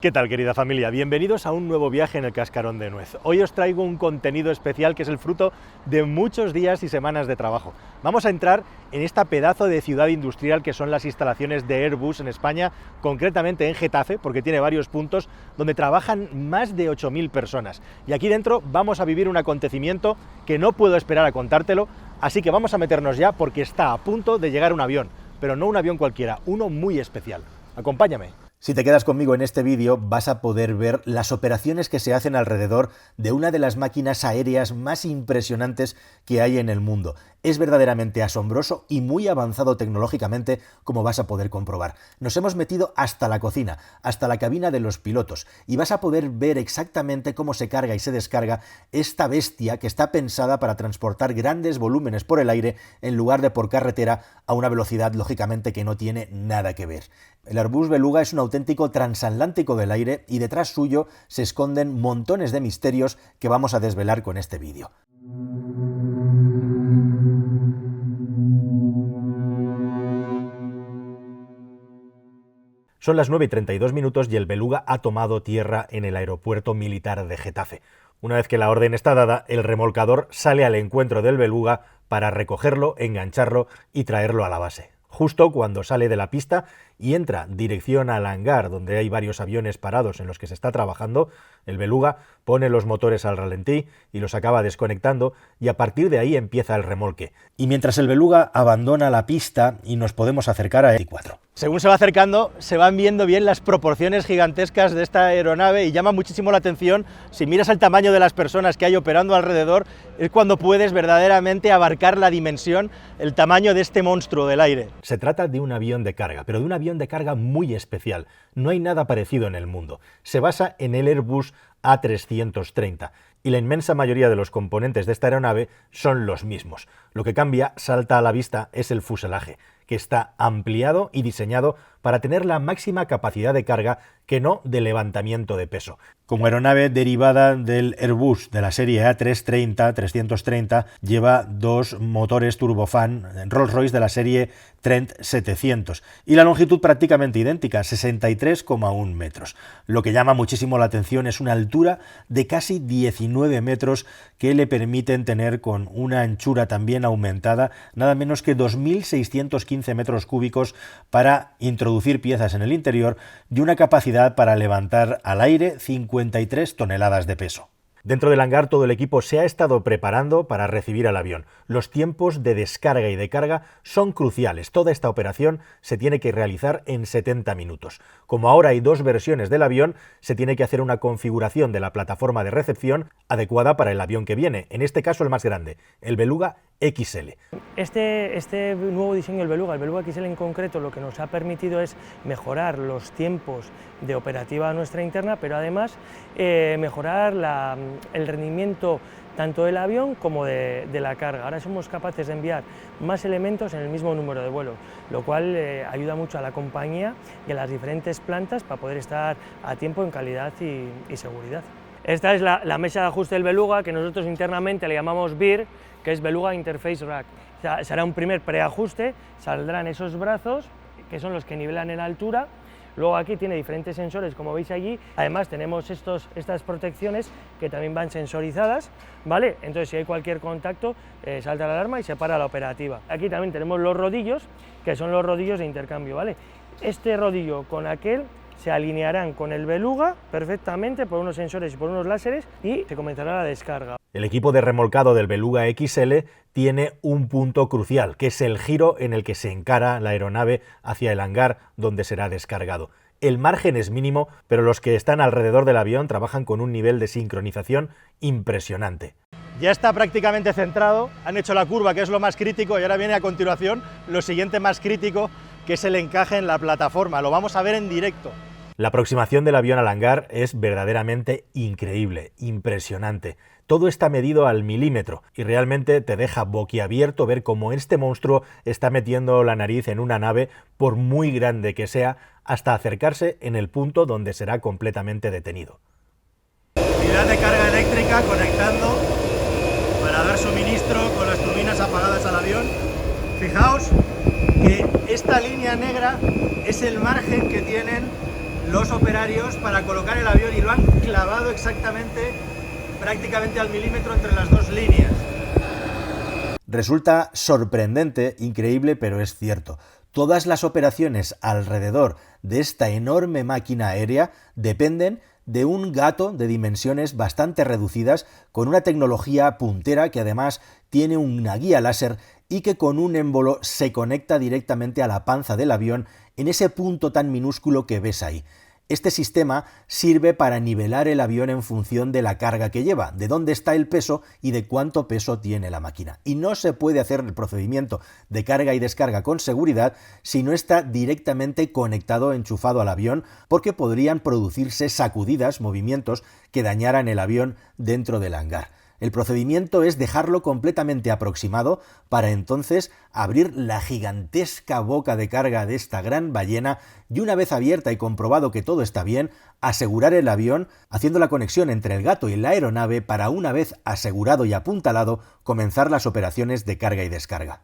¿Qué tal, querida familia? Bienvenidos a un nuevo viaje en el Cascarón de Nuez. Hoy os traigo un contenido especial que es el fruto de muchos días y semanas de trabajo. Vamos a entrar en esta pedazo de ciudad industrial que son las instalaciones de Airbus en España, concretamente en Getafe, porque tiene varios puntos donde trabajan más de 8.000 personas. Y aquí dentro vamos a vivir un acontecimiento que no puedo esperar a contártelo, así que vamos a meternos ya porque está a punto de llegar un avión, pero no un avión cualquiera, uno muy especial. Acompáñame. Si te quedas conmigo en este vídeo vas a poder ver las operaciones que se hacen alrededor de una de las máquinas aéreas más impresionantes que hay en el mundo. Es verdaderamente asombroso y muy avanzado tecnológicamente, como vas a poder comprobar. Nos hemos metido hasta la cocina, hasta la cabina de los pilotos, y vas a poder ver exactamente cómo se carga y se descarga esta bestia que está pensada para transportar grandes volúmenes por el aire en lugar de por carretera a una velocidad lógicamente que no tiene nada que ver. El Airbus Beluga es un auténtico transatlántico del aire y detrás suyo se esconden montones de misterios que vamos a desvelar con este vídeo. Son las 9:32 y el Beluga ha tomado tierra en el aeropuerto militar de Getafe. Una vez que la orden está dada, el remolcador sale al encuentro del Beluga para recogerlo, engancharlo y traerlo a la base. Justo cuando sale de la pista y entra dirección al hangar donde hay varios aviones parados en los que se está trabajando, el Beluga pone los motores al ralentí y los acaba desconectando y a partir de ahí empieza el remolque. Y mientras el Beluga abandona la pista y nos podemos acercar a E4. Según se va acercando, se van viendo bien las proporciones gigantescas de esta aeronave y llama muchísimo la atención. Si miras el tamaño de las personas que hay operando alrededor, es cuando puedes verdaderamente abarcar la dimensión, el tamaño de este monstruo del aire. Se trata de un avión de carga, pero de un avión de carga muy especial. No hay nada parecido en el mundo. Se basa en el Airbus A330 y la inmensa mayoría de los componentes de esta aeronave son los mismos. Lo que cambia, salta a la vista, es el fuselaje, que está ampliado y diseñado para tener la máxima capacidad de carga que no de levantamiento de peso. Como aeronave derivada del Airbus de la serie A330, lleva dos motores turbofan Rolls-Royce de la serie Trent 700 y la longitud prácticamente idéntica, 63,1 metros. Lo que llama muchísimo la atención es una altura de casi 19 metros que le permiten tener con una anchura también aumentada, nada menos que 2.615 metros cúbicos para introducir piezas en el interior y una capacidad para levantar al aire 53 toneladas de peso. Dentro del hangar todo el equipo se ha estado preparando para recibir al avión. Los tiempos de descarga y de carga son cruciales. Toda esta operación se tiene que realizar en 70 minutos. Como ahora hay dos versiones del avión, se tiene que hacer una configuración de la plataforma de recepción adecuada para el avión que viene, en este caso el más grande, el Beluga XL. Este nuevo diseño del Beluga, el Beluga XL en concreto, lo que nos ha permitido es mejorar los tiempos de operativa nuestra interna, pero además mejorar el rendimiento tanto del avión como de la carga. Ahora somos capaces de enviar más elementos en el mismo número de vuelos, lo cual ayuda mucho a la compañía y a las diferentes plantas para poder estar a tiempo en calidad y seguridad. Esta es la mesa de ajuste del Beluga, que nosotros internamente le llamamos BIR, que es Beluga Interface Rack. O sea, se hará un primer preajuste, saldrán esos brazos, que son los que nivelan en altura. Luego aquí tiene diferentes sensores, como veis allí. Además tenemos estas protecciones que también van sensorizadas, ¿vale? Entonces si hay cualquier contacto, salta la alarma y se para la operativa. Aquí también tenemos los rodillos, que son los rodillos de intercambio, ¿vale? Este rodillo con aquel se alinearán con el Beluga perfectamente por unos sensores y por unos láseres y se comenzará la descarga. El equipo de remolcado del Beluga XL tiene un punto crucial, que es el giro en el que se encara la aeronave hacia el hangar donde será descargado. El margen es mínimo, pero los que están alrededor del avión trabajan con un nivel de sincronización impresionante. Ya está prácticamente centrado, han hecho la curva, que es lo más crítico, y ahora viene a continuación lo siguiente más crítico, que es el encaje en la plataforma. Lo vamos a ver en directo. La aproximación del avión al hangar es verdaderamente increíble, impresionante. Todo está medido al milímetro y realmente te deja boquiabierto ver cómo este monstruo está metiendo la nariz en una nave, por muy grande que sea, hasta acercarse en el punto donde será completamente detenido. Unidad de carga eléctrica conectando para dar suministro con las turbinas apagadas al avión. Fijaos que esta línea negra es el margen que tienen los operarios para colocar el avión y lo han clavado exactamente, prácticamente al milímetro entre las dos líneas. Resulta sorprendente, increíble, pero es cierto. Todas las operaciones alrededor de esta enorme máquina aérea dependen de un gato de dimensiones bastante reducidas, con una tecnología puntera que además tiene una guía láser y que con un émbolo se conecta directamente a la panza del avión en ese punto tan minúsculo que ves ahí. Este sistema sirve para nivelar el avión en función de la carga que lleva, de dónde está el peso y de cuánto peso tiene la máquina. Y no se puede hacer el procedimiento de carga y descarga con seguridad si no está directamente conectado, enchufado al avión, porque podrían producirse sacudidas, movimientos que dañaran el avión dentro del hangar. El procedimiento es dejarlo completamente aproximado para entonces abrir la gigantesca boca de carga de esta gran ballena y, una vez abierta y comprobado que todo está bien, asegurar el avión haciendo la conexión entre el gato y la aeronave para, una vez asegurado y apuntalado, comenzar las operaciones de carga y descarga.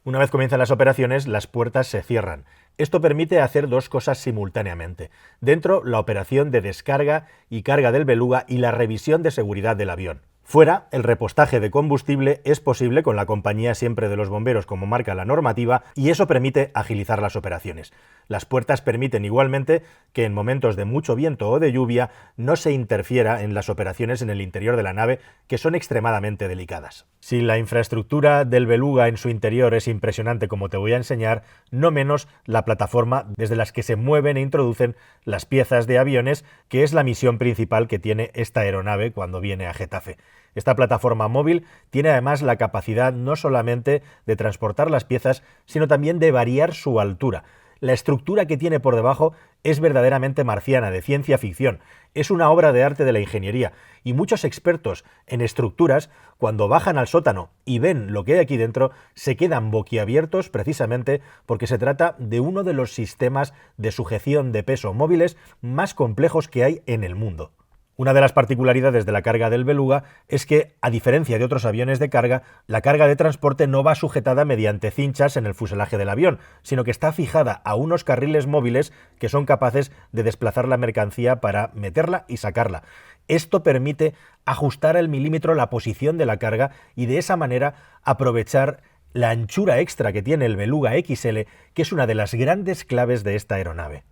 Una vez comienzan las operaciones, las puertas se cierran. Esto permite hacer dos cosas simultáneamente. Dentro, la operación de descarga y carga del Beluga y la revisión de seguridad del avión. Fuera, el repostaje de combustible es posible con la compañía siempre de los bomberos como marca la normativa, y eso permite agilizar las operaciones. Las puertas permiten igualmente que en momentos de mucho viento o de lluvia no se interfiera en las operaciones en el interior de la nave, que son extremadamente delicadas. Si la infraestructura del Beluga en su interior es impresionante, como te voy a enseñar, no menos la plataforma desde las que se mueven e introducen las piezas de aviones, que es la misión principal que tiene esta aeronave cuando viene a Getafe. Esta plataforma móvil tiene además la capacidad no solamente de transportar las piezas, sino también de variar su altura. La estructura que tiene por debajo es verdaderamente marciana, de ciencia ficción. Es una obra de arte de la ingeniería, y muchos expertos en estructuras, cuando bajan al sótano y ven lo que hay aquí dentro, se quedan boquiabiertos precisamente porque se trata de uno de los sistemas de sujeción de peso móviles más complejos que hay en el mundo. Una de las particularidades de la carga del Beluga es que, a diferencia de otros aviones de carga, la carga de transporte no va sujetada mediante cinchas en el fuselaje del avión, sino que está fijada a unos carriles móviles que son capaces de desplazar la mercancía para meterla y sacarla. Esto permite ajustar al milímetro la posición de la carga y, de esa manera, aprovechar la anchura extra que tiene el Beluga XL, que es una de las grandes claves de esta aeronave.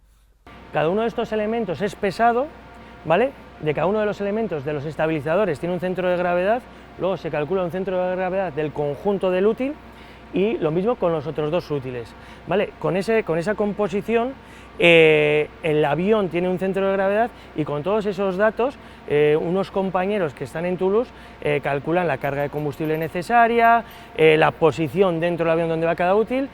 Cada uno de estos elementos es pesado, ¿vale? De cada uno de los elementos de los estabilizadores tiene un centro de gravedad, luego se calcula un centro de gravedad del conjunto del útil, y lo mismo con los otros dos útiles, ¿vale? Con esa composición el avión tiene un centro de gravedad, y con todos esos datos unos compañeros que están en Toulouse calculan la carga de combustible necesaria, la posición dentro del avión donde va cada útil,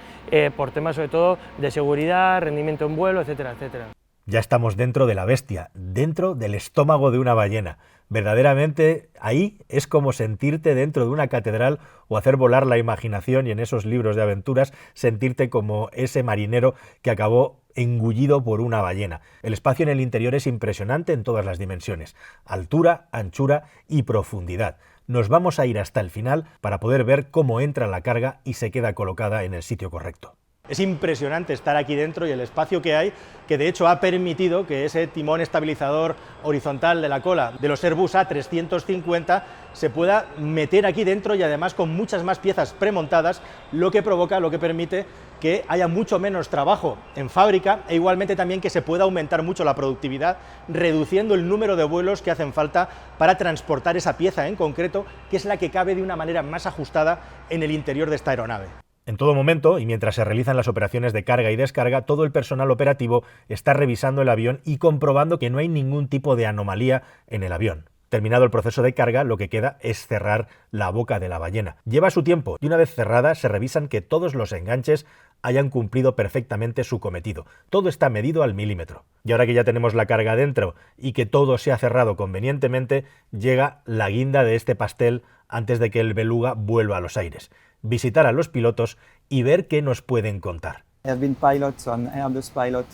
por temas sobre todo de seguridad, rendimiento en vuelo, etcétera, etcétera. Ya estamos dentro de la bestia, dentro del estómago de una ballena. Verdaderamente, ahí es como sentirte dentro de una catedral o hacer volar la imaginación, y en esos libros de aventuras sentirte como ese marinero que acabó engullido por una ballena. El espacio en el interior es impresionante en todas las dimensiones: altura, anchura y profundidad. Nos vamos a ir hasta el final para poder ver cómo entra la carga y se queda colocada en el sitio correcto. Es impresionante estar aquí dentro y el espacio que hay, que de hecho ha permitido que ese timón estabilizador horizontal de la cola de los Airbus A350 se pueda meter aquí dentro, y además con muchas más piezas premontadas, lo que permite que haya mucho menos trabajo en fábrica, e igualmente también que se pueda aumentar mucho la productividad, reduciendo el número de vuelos que hacen falta para transportar esa pieza en concreto, que es la que cabe de una manera más ajustada en el interior de esta aeronave. En todo momento, y mientras se realizan las operaciones de carga y descarga, todo el personal operativo está revisando el avión y comprobando que no hay ningún tipo de anomalía en el avión. Terminado el proceso de carga, lo que queda es cerrar la boca de la ballena. Lleva su tiempo, y una vez cerrada se revisan que todos los enganches hayan cumplido perfectamente su cometido. Todo está medido al milímetro. Y ahora que ya tenemos la carga dentro y que todo se ha cerrado convenientemente, llega la guinda de este pastel antes de que el Beluga vuelva a los aires. Visitar a los pilotos y ver qué nos pueden contar. I have been pilot on Airbus Pilot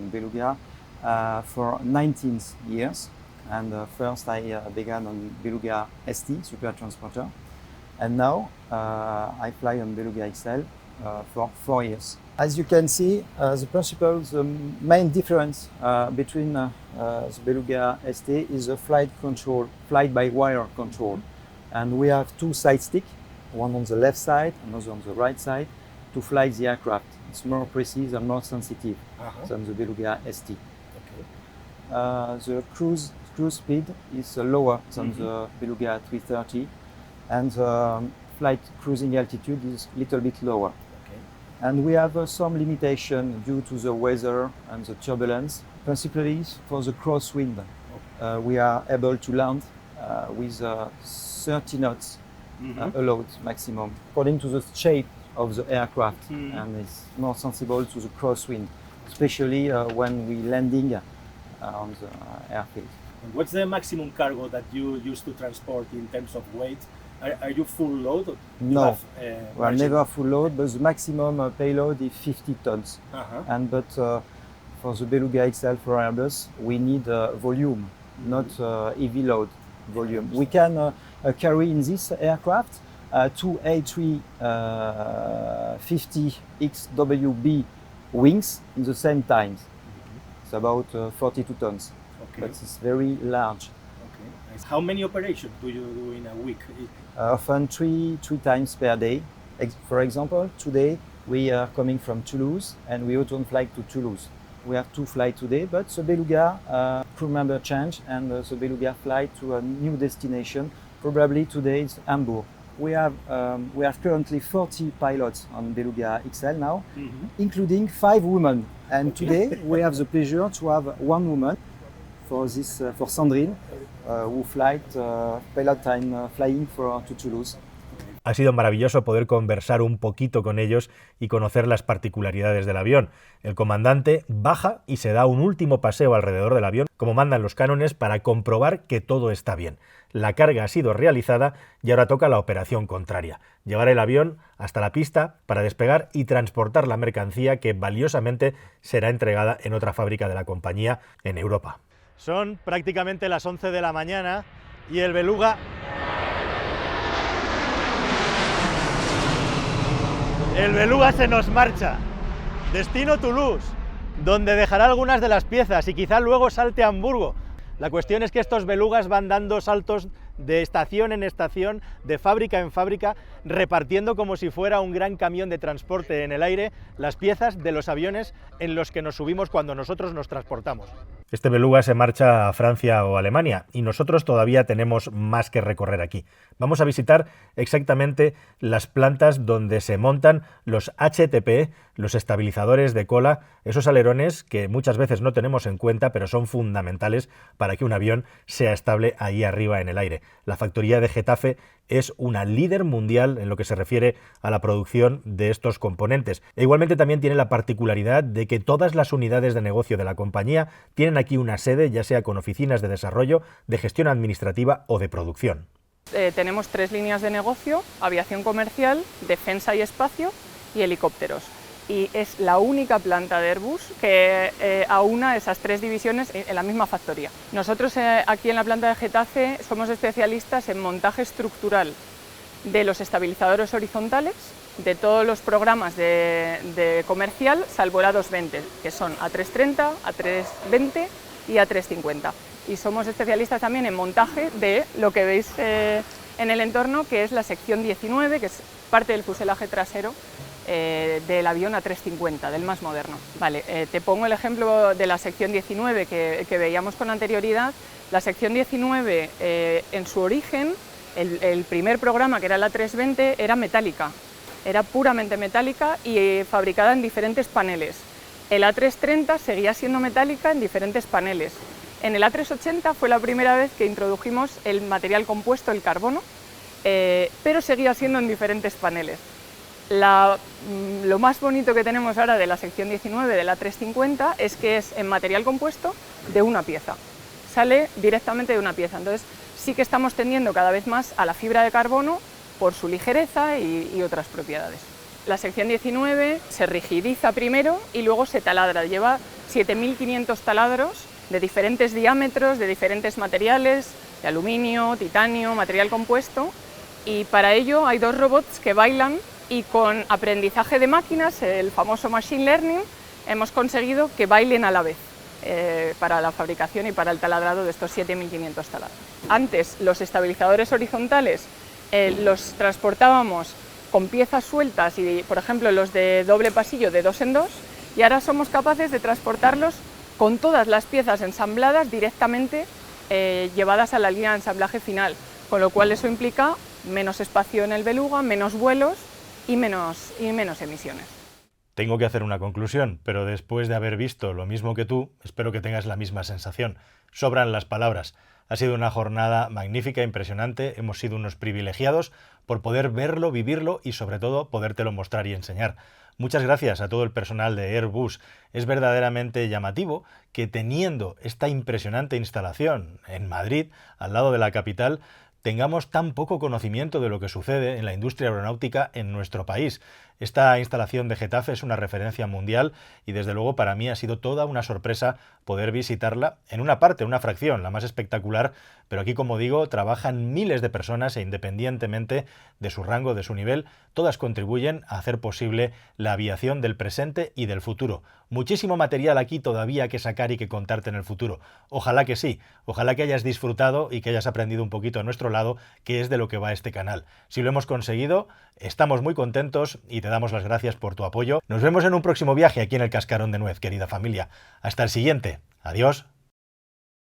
Beluga for 19 years, and first I began on Beluga ST, Super Transporter, and now I fly on Beluga XL for 4 years. As you can see, the principle, the main difference between the Beluga ST is the flight control, flight-by-wire control. And we have two side sticks, one on the left side, another on the right side, to fly the aircraft. It's more precise and more sensitive than the Beluga ST. Okay. The cruise speed is lower than the Beluga 330, and the flight cruising altitude is a little bit lower. And we have some limitation due to the weather and the turbulence, principally for the crosswind. We are able to land with 30 knots allowed maximum, according to the shape of the aircraft, and it's more sensible to the crosswind, especially when we landing on the airfield. And what's the maximum cargo that you use to transport in terms of weight? Are you full load? No, we are never full load, but the maximum payload is 50 tons. But for the Beluga XL for Airbus, we need volume, not heavy load volume. We can carry in this aircraft two A350 XWB wings in the same time. It's about 42 tons, but it's very large. How many operations do you do in a week? Often three times per day. For example, today we are coming from Toulouse and we return flight to Toulouse. We have 2 flights today, but the Beluga crew member change and the Beluga flight to a new destination. Probably today is Hamburg. We have currently 40 pilots on Beluga XL now, including 5 women. And today we have the pleasure to have 1 woman for Sandrine, who pilot time flying to Toulouse. Ha sido maravilloso poder conversar un poquito con ellos y conocer las particularidades del avión. El comandante baja y se da un último paseo alrededor del avión, como mandan los cánones, para comprobar que todo está bien. La carga ha sido realizada y ahora toca la operación contraria: llevar el avión hasta la pista para despegar y transportar la mercancía que valiosamente será entregada en otra fábrica de la compañía en Europa. Son prácticamente las 11 de la mañana y el Beluga se nos marcha. Destino Toulouse, donde dejará algunas de las piezas y quizá luego salte a Hamburgo. La cuestión es que estos belugas van dando saltos de estación en estación, de fábrica en fábrica, repartiendo como si fuera un gran camión de transporte en el aire las piezas de los aviones en los que nos subimos cuando nosotros nos transportamos. Este beluga se marcha a Francia o Alemania y nosotros todavía tenemos más que recorrer aquí. Vamos a visitar exactamente las plantas donde se montan los HTP, los estabilizadores de cola, esos alerones que muchas veces no tenemos en cuenta, pero son fundamentales para que un avión sea estable ahí arriba en el aire. La factoría de Getafe es una líder mundial en lo que se refiere a la producción de estos componentes. E igualmente también tiene la particularidad de que todas las unidades de negocio de la compañía tienen aquí una sede, ya sea con oficinas de desarrollo, de gestión administrativa o de producción. Tenemos 3 líneas de negocio: aviación comercial, defensa y espacio y helicópteros. Y es la única planta de Airbus que aúna esas 3 divisiones en la misma factoría. Nosotros aquí en la planta de Getafe somos especialistas en montaje estructural de los estabilizadores horizontales, de todos los programas de comercial, salvo el A220, que son A330, A320 y A350. Y somos especialistas también en montaje de lo que veis en el entorno, que es la sección 19, que es parte del fuselaje trasero del avión A350, del más moderno. Vale, te pongo el ejemplo de la sección 19 que veíamos con anterioridad. La sección 19, en su origen, el primer programa, que era la A320, era metálica, era puramente metálica y fabricada en diferentes paneles. El A330 seguía siendo metálica en diferentes paneles. En el A380 fue la primera vez que introdujimos el material compuesto, el carbono, pero seguía siendo en diferentes paneles. Lo más bonito que tenemos ahora de la sección 19 de la A350 es que es en material compuesto de una pieza, sale directamente de una pieza. Entonces sí que estamos tendiendo cada vez más a la fibra de carbono por su ligereza y otras propiedades. La sección 19 se rigidiza primero y luego se taladra, lleva 7.500 taladros de diferentes diámetros, de diferentes materiales, de aluminio, titanio, material compuesto, y para ello hay 2 robots que bailan y con aprendizaje de máquinas, el famoso machine learning, hemos conseguido que bailen a la vez para la fabricación y para el taladrado de estos 7.500 taladros. Antes los estabilizadores horizontales los transportábamos con piezas sueltas y, por ejemplo, los de doble pasillo de 2 en 2, y ahora somos capaces de transportarlos con todas las piezas ensambladas directamente llevadas a la línea de ensamblaje final, con lo cual eso implica menos espacio en el Beluga, menos vuelos y menos emisiones. Tengo que hacer una conclusión, pero después de haber visto lo mismo que tú, espero que tengas la misma sensación. Sobran las palabras. Ha sido una jornada magnífica, impresionante, hemos sido unos privilegiados por poder verlo, vivirlo y sobre todo podértelo mostrar y enseñar. Muchas gracias a todo el personal de Airbus. Es verdaderamente llamativo que teniendo esta impresionante instalación en Madrid, al lado de la capital, tengamos tan poco conocimiento de lo que sucede en la industria aeronáutica en nuestro país. Esta instalación de Getafe es una referencia mundial y desde luego para mí ha sido toda una sorpresa poder visitarla en una parte, una fracción, la más espectacular, pero aquí, como digo, trabajan miles de personas e independientemente de su rango, de su nivel, todas contribuyen a hacer posible la aviación del presente y del futuro. Muchísimo material aquí todavía que sacar y que contarte en el futuro. Ojalá que sí, ojalá que hayas disfrutado y que hayas aprendido un poquito a nuestro lado, que es de lo que va este canal. Si lo hemos conseguido, estamos muy contentos y te damos las gracias por tu apoyo. Nos vemos en un próximo viaje aquí en el Cascarón de Nuez, querida familia. Hasta el siguiente. Adiós.